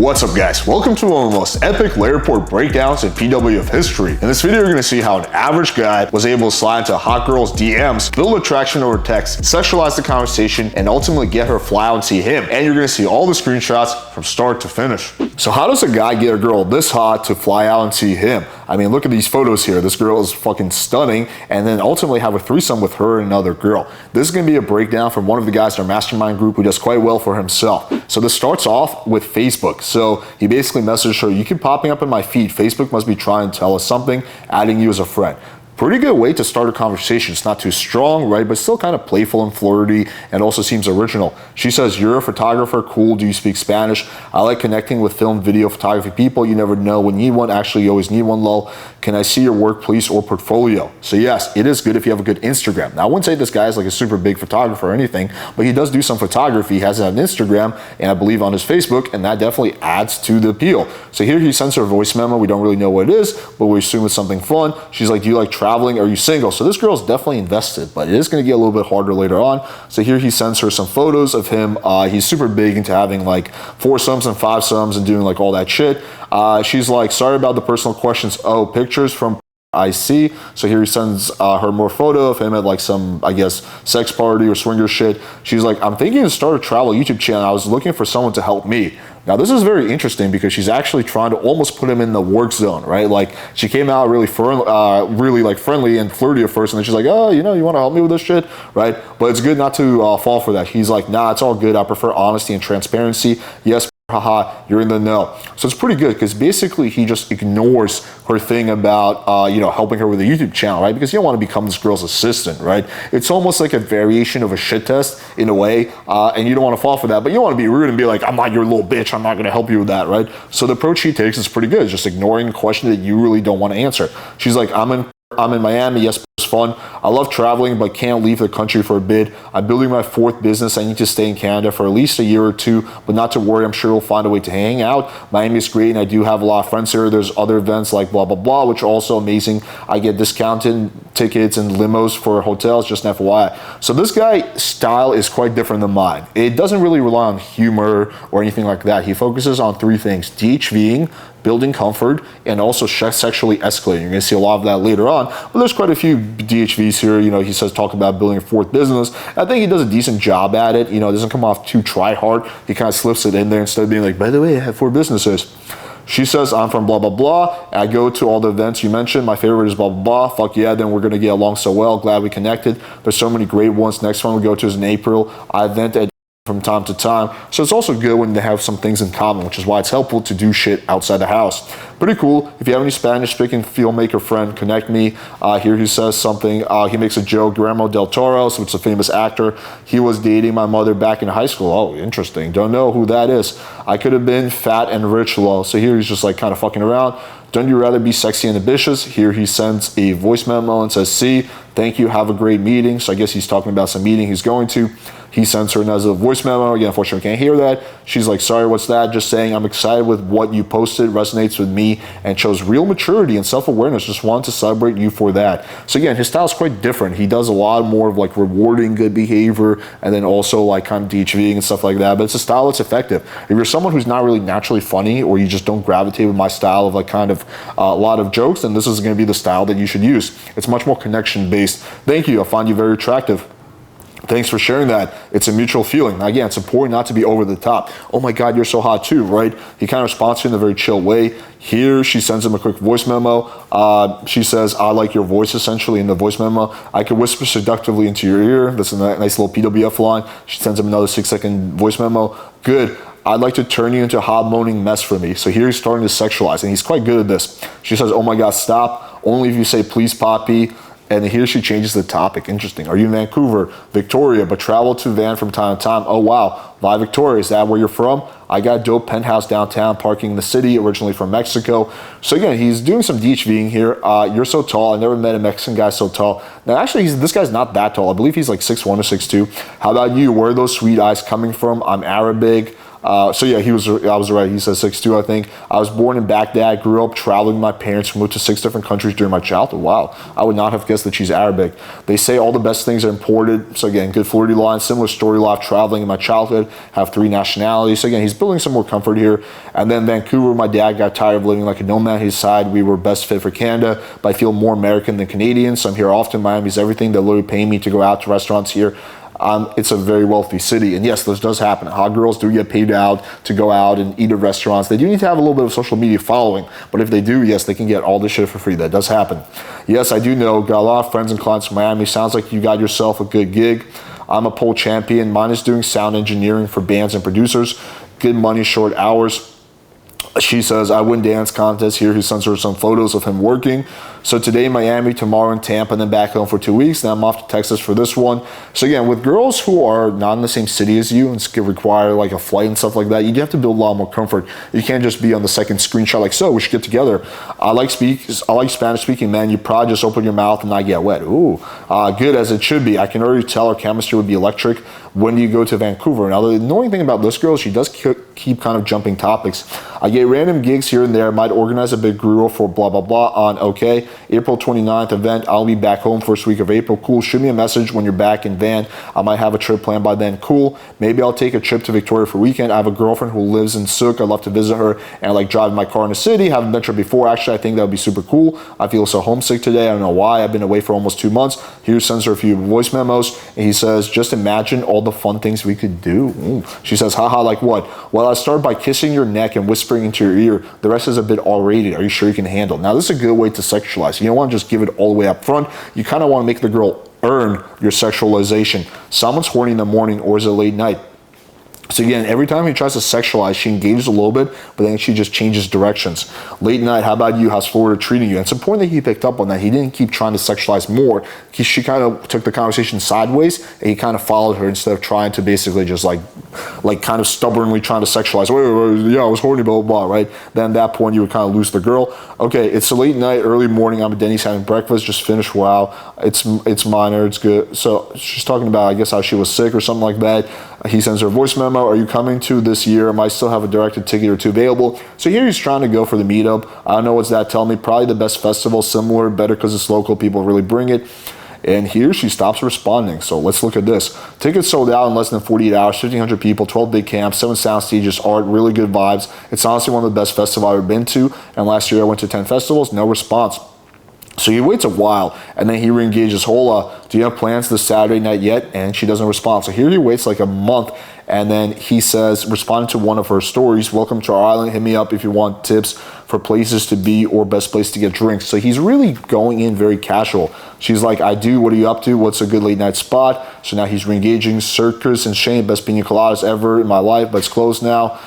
What's up guys, welcome to one of the most epic rapport breakdowns in PW of history. In this video you're going to see how an average guy was able to slide into a hot girl's DMs, build attraction over text, sexualize the conversation, and ultimately get her fly out and see him. And you're going to see all the screenshots from start to finish. So how does a guy get a girl this hot to fly out and see him? I mean, look at these photos here. This girl is fucking stunning, and then ultimately have a threesome with her and another girl. This is going to be a breakdown from one of the guys in our mastermind group who does quite well for himself. So this starts off with Facebook. So he basically messaged her, "You keep popping up in my feed. Facebook must be trying to tell us something, adding you as a friend." Pretty good way to start a conversation. It's not too strong, right? But still kind of playful and flirty, and also seems original. She says, "You're a photographer, cool. Do you speak Spanish? I like connecting with film, video, photography people. You never know when you need one. Actually, you always need one, lol. Can I see your work, please, or portfolio?" So yes, it is good if you have a good Instagram. Now, I wouldn't say this guy is like a super big photographer or anything, but he does do some photography. He has it on Instagram, and I believe on his Facebook, and that definitely adds to the appeal. So here he sends her a voice memo. We don't really know what it is, but we assume it's something fun. She's like, "Do you like traveling? Are you single?" So this girl's definitely invested, but it is going to get a little bit harder later on. So here he sends her some photos of him. He's super big into having like foursomes and fivesums and doing like all that shit. She's like, "Sorry about the personal questions. Oh, pictures from I see." So here he sends her more photo of him at like some, I guess, sex party or swinger shit. She's like, "I'm thinking to start a travel YouTube channel. I was looking for someone to help me." Now this is very interesting because she's actually trying to almost put him in the work zone, right? Like she came out really like friendly and flirty at first, and then she's like, "Oh, you know, you want to help me with this shit," right? But it's good not to fall for that. He's like, "Nah, it's all good. I prefer honesty and transparency. Yes, haha, you're in the know." So it's pretty good because basically he just ignores her thing about helping her with a YouTube channel, right? Because you don't want to become this girl's assistant, right? It's almost like a variation of a shit test in a way, and you don't want to fall for that, but you don't want to be rude and be like, "I'm not your little bitch, I'm not going to help you with that," right? So the approach he takes is pretty good, just ignoring a question that you really don't want to answer. She's like, I'm in Miami. Yes, it's fun. I love traveling, but can't leave the country for a bit. I'm building my fourth business. I need to stay in Canada for at least a year or two, but not to worry. I'm sure we'll find a way to hang out. Miami is great, and I do have a lot of friends here. There's other events like blah, blah, blah, which are also amazing. I get discounted tickets and limos for hotels, just an FYI. So this guy's style is quite different than mine. It doesn't really rely on humor or anything like that. He focuses on three things: DHVing, building comfort, and also sexually escalating. You're going to see a lot of that later on, but there's quite a few DHVs here. You know, he says talk about building a fourth business. I think he does a decent job at it. You know, it doesn't come off too try hard. He kind of slips it in there instead of being like, "By the way, I have 4 businesses." She says, "I'm from blah, blah, blah. I go to all the events you mentioned. My favorite is blah, blah, blah. Fuck yeah, then we're going to get along so well. Glad we connected. There's so many great ones. Next one we go to is in April. I event at from time to time." So it's also good when they have some things in common, which is why it's helpful to do shit outside the house. Pretty cool. If you have any Spanish speaking filmmaker friend, connect me. Here he says something. He makes a joke. Guillermo del Toro, so it's a famous actor. He was dating my mother back in high school. Oh, interesting. Don't know who that is. I could have been fat and rich, lol. So here he's just like kind of fucking around. Don't you rather be sexy and ambitious? Here he sends a voice memo and says, "See, thank you, have a great meeting." So I guess he's talking about some meeting he's going to. He sends her another voice memo. Again, unfortunately, we can't hear that. She's like, "Sorry, what's that? Just saying I'm excited with what you posted. Resonates with me and shows real maturity and self-awareness. Just want to celebrate you for that." So again, his style is quite different. He does a lot more of like rewarding good behavior and then also like kind of DHVing and stuff like that. But it's a style that's effective. If you're someone who's not really naturally funny, or you just don't gravitate with my style of like kind of a lot of jokes, then this is going to be the style that you should use. It's much more connection based. "Thank you. I find you very attractive. Thanks for sharing that. It's a mutual feeling." Now, again, it's important not to be over the top. "Oh my God, you're so hot too," right? He kind of responds to her in a very chill way. Here, she sends him a quick voice memo. She says, "I like your voice," essentially in the voice memo. "I could whisper seductively into your ear." That's a nice little PWF line. She sends him another 6-second voice memo. "Good. I'd like to turn you into a hot moaning mess for me." So here he's starting to sexualize, and he's quite good at this. She says, "Oh my God, stop. Only if you say please, Poppy." And here she changes the topic. Interesting. "Are you in Vancouver?" "Victoria, but travel to Van from time to time." "Oh wow, why Victoria? Is that where you're from?" "I got a dope penthouse downtown, parking in the city, originally from Mexico." So again, he's doing some DHVing here. "You're so tall. I never met a Mexican guy so tall." Now actually, this guy's not that tall. I believe he's like 6'1" or 6'2". "How about you? Where are those sweet eyes coming from?" "I'm Arabic. So yeah, I was right. He says 6'2", I think. I was born in Baghdad, grew up traveling with my parents, moved to 6 different countries during my childhood. Wow, I would not have guessed that she's Arabic. They say all the best things are imported. So again, good fluidity line, similar story life, traveling in my childhood, have 3 nationalities. So again, he's building some more comfort here. And then Vancouver, my dad got tired of living like a nomad. He decided we were best fit for Canada, but I feel more American than Canadian. So I'm here often. Miami's everything. They're literally paying me to go out to restaurants here. It's a very wealthy city, and yes, this does happen. Hot girls do get paid out to go out and eat at restaurants. They do need to have a little bit of social media following, but if they do, yes, they can get all this shit for free. That does happen. Yes, I do know, got a lot of friends and clients in Miami. Sounds like you got yourself a good gig. I'm a pole champion. Mine is doing sound engineering for bands and producers. Good money, short hours. She says, I win dance contests. Here he sends her some photos of him working. So today in Miami, tomorrow in Tampa, and then back home for 2 weeks. Then I'm off to Texas for this one. So again, with girls who are not in the same city as you and require like a flight and stuff like that, you have to build a lot more comfort. You can't just be on the second screenshot like, so we should get together. I like Spanish speaking, man. You probably just open your mouth and not get wet. Ooh, good as it should be. I can already tell our chemistry would be electric. When do you go to Vancouver? Now, the annoying thing about this girl, she does keep kind of jumping topics. I get random gigs here and there. Might organize a big grill for blah, blah, blah on okay. April 29th event. I'll be back home first week of April. Cool. Shoot me a message when you're back in Van. I might have a trip planned by then. Cool. Maybe I'll take a trip to Victoria for a weekend. I have a girlfriend who lives in Sook. I'd love to visit her and like drive my car in the city. Haven't been there before. Actually, I think that would be super cool. I feel so homesick today. I don't know why. I've been away for almost 2 months. Here sends her a few voice memos. And he says, just imagine all the fun things we could do. Ooh. She says, haha, like what? Well, I start by kissing your neck and whispering into your ear. The rest is a bit R-rated. Are you sure you can handle? Now, this is a good way to sexualize. You don't want to just give it all the way up front. You kind of want to make the girl earn your sexualization. Someone's horny in the morning, or is it late night? So again, every time he tries to sexualize, she engages a little bit, but then she just changes directions. Late night, how about you? How's Florida treating you? And it's important that he picked up on that. He didn't keep trying to sexualize more. She kind of took the conversation sideways, and he kind of followed her instead of trying to basically just like kind of stubbornly trying to sexualize. Wait, yeah, I was horny, blah, blah, blah, right? Then at that point, you would kind of lose the girl. Okay, it's a late night, early morning. I'm at Denny's having breakfast, just finished. Wow, it's minor, it's good. So she's talking about, I guess, how she was sick or something like that. He sends her a voice memo. Are you coming to this year? I might still have a directed ticket or two available. So here he's trying to go for the meetup. I don't know what's that telling me. Probably the best festival, similar, better because it's local. People really bring it. And here she stops responding. So let's look at this. Tickets sold out in less than 48 hours, 1,500 people, 12 big camps, 7 sound stages, art, really good vibes. It's honestly one of the best festivals I've ever been to. And last year I went to 10 festivals, no response. So he waits a while, and then he re-engages, Hola, do you have plans this Saturday night yet? And she doesn't respond. So here he waits like a month, and then he says, responding to one of her stories, welcome to our island, hit me up if you want tips for places to be or best place to get drinks. So he's really going in very casual. She's like, I do, what are you up to? What's a good late night spot? So now he's re-engaging, Circus and Shane, best pina coladas ever in my life, but it's closed now.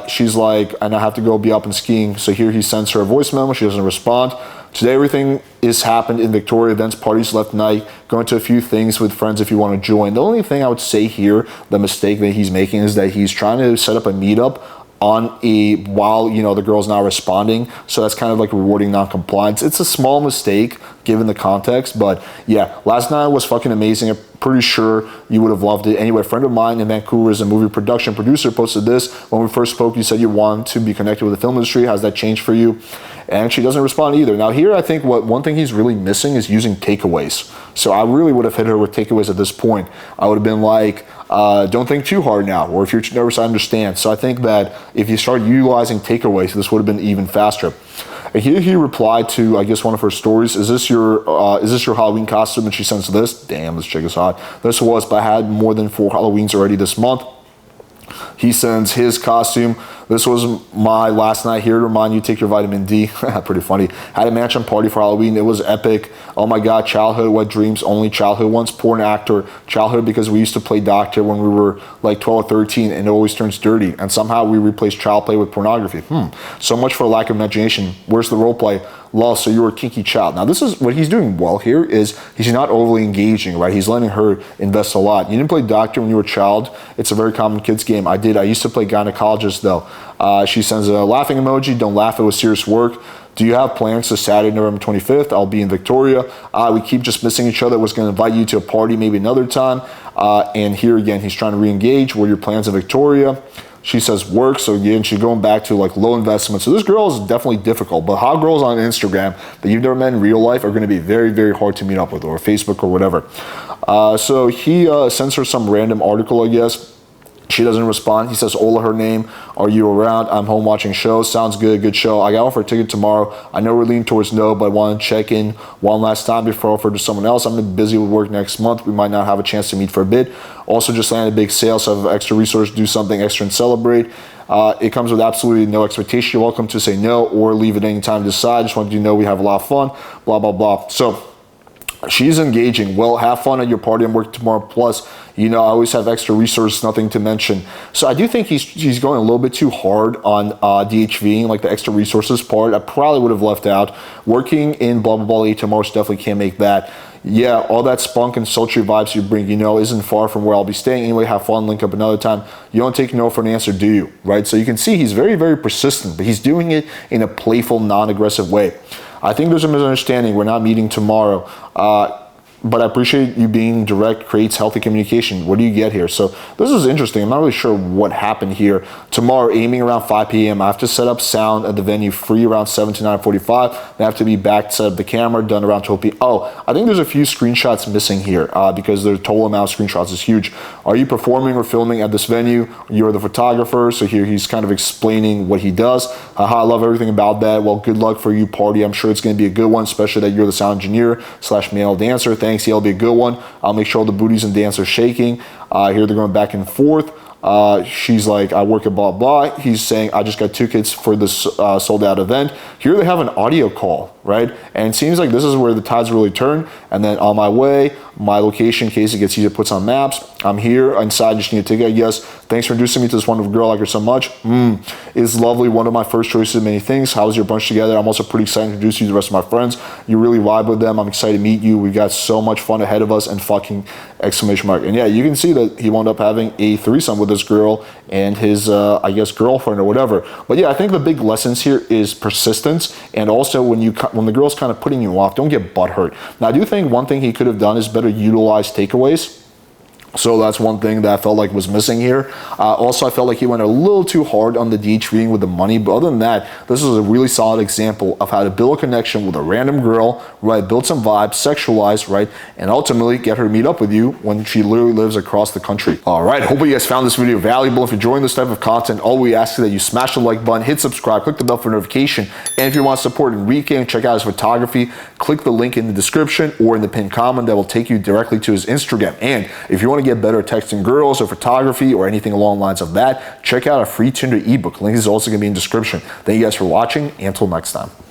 She's like, and I have to go be up and skiing. So here he sends her a voice memo. She doesn't respond. Today, everything is happened in Victoria, events, parties, left night, going to a few things with friends if you want to join. The only thing I would say here, the mistake that he's making is that he's trying to set up a meetup while the girl's not responding. So that's kind of like rewarding non-compliance. It's a small mistake given the context, but yeah, last night was fucking amazing. I'm pretty sure you would have loved it. Anyway, a friend of mine in Vancouver is a movie production producer, posted this. When we first spoke, you said you wanted to be connected with the film industry. How's that changed for you? And she doesn't respond either. Now here, I think one thing he's really missing is using takeaways. So I really would have hit her with takeaways at this point. I would have been like, don't think too hard now, or if you're nervous, I understand. So I think that if you start utilizing takeaways, this would have been even faster. And here he replied to, I guess, one of her stories. Is this your Halloween costume? And she sends this. Damn, this chick is hot. This was, but I had more than 4 Halloweens already this month. He sends his costume. This was my last night here to remind you, take your vitamin D. Pretty funny. Had a mansion party for Halloween. It was epic. Oh my God, childhood, what dreams, only childhood ones. Porn actor, childhood because we used to play doctor when we were like 12 or 13 and it always turns dirty. And somehow we replaced child play with pornography. So much for a lack of imagination. Where's the role play? Lol, so you're a kinky child. Now this is what he's doing well here is he's not overly engaging, right? He's letting her invest a lot. You didn't play doctor when you were a child. It's a very common kids game. I did. I used to play gynecologist though. She sends a laughing emoji. Don't laugh, it was serious work. Do you have plans to Saturday, November 25th? I'll be in Victoria. We keep just missing each other. Was going to invite you to a party maybe another time. And here again, he's trying to re-engage. What are your plans in Victoria? She says work, so again, she's going back to like low investment. So this girl is definitely difficult, but hot girls on Instagram that you've never met in real life are going to be very, very hard to meet up with, or Facebook or whatever. So he sends her some random article, I guess. She doesn't respond. He says, Ola, her name. Are you around? I'm home watching shows. Sounds good. Good show. I got offered a ticket tomorrow. I know we're leaning towards no, but I want to check in one last time before I offer to someone else. I'm busy with work next month. We might not have a chance to meet for a bit. Also, just landed a big sale, so I have extra resource to do something extra and celebrate. It comes with absolutely no expectation. You're welcome to say no or leave at any time to decide. Just want you to know we have a lot of fun. Blah, blah, blah. So she's engaging. Well, have fun at your party. I'm working tomorrow. Plus, you know, I always have extra resources, nothing to mention. So I do think he's going a little bit too hard on DHVing, like the extra resources part. I probably would have left out. Working in blah, blah, blah, tomorrow, definitely can't make that. Yeah, all that spunk and sultry vibes you bring, you know, isn't far from where I'll be staying. Anyway, have fun, link up another time. You don't take no for an answer, do you? Right? So you can see he's very, very persistent, but he's doing it in a playful, non-aggressive way. I think there's a misunderstanding. We're not meeting tomorrow. But I appreciate you being direct, creates healthy communication. What do you get here? So this is interesting. I'm not really sure what happened here. Tomorrow, aiming around 5 p.m. I have to set up sound at the venue, free around 7 to 9:45. I have to be back to set up the camera, done around 12 p.m. Oh, I think there's a few screenshots missing here because the total amount of screenshots is huge. Are you performing or filming at this venue? You're the photographer. So here he's kind of explaining what he does. I love everything about that. Well, good luck for you, party. I'm sure it's going to be a good one, especially that you're the sound engineer / male dancer. Thanks. Yeah, it'll be a good one. I'll make sure all the booties and dance are shaking. Here they're going back and forth. She's like, I work at blah, blah. He's saying, I just got tickets for this sold out event. Here they have an audio call, right? And it seems like this is where the tides really turn. And then on my way, my location, in case it gets easier, puts on maps. I'm here inside, just need a ticket, I guess. Thanks for introducing me to this wonderful girl. I like her so much. It's lovely. One of my first choices of many things. How's your brunch together? I'm also pretty excited to introduce you to the rest of my friends. You really vibe with them. I'm excited to meet you. We've got so much fun ahead of us and fucking exclamation mark. And yeah, you can see that he wound up having a threesome with this girl and his, I guess, girlfriend or whatever. But yeah, I think the big lessons here is persistence. And also when the girl's kind of putting you off, don't get butthurt. Now, I do think one thing he could have done is better utilize takeaways. So that's one thing that I felt like was missing here. Also, I felt like he went a little too hard on the DHVing with the money. But other than that, this is a really solid example of how to build a connection with a random girl, right? Build some vibes, sexualize, right? And ultimately get her to meet up with you when she literally lives across the country. All right, hopefully you guys found this video valuable. If you're enjoying this type of content, all we ask is that you smash the like button, hit subscribe, click the bell for notification. And if you want to support Enrique and check out his photography, click the link in the description or in the pinned comment that will take you directly to his Instagram. And if you want to get better at texting girls or photography or anything along the lines of that, check out a free Tinder ebook. Link is also going to be in the description. Thank you guys for watching. Until next time.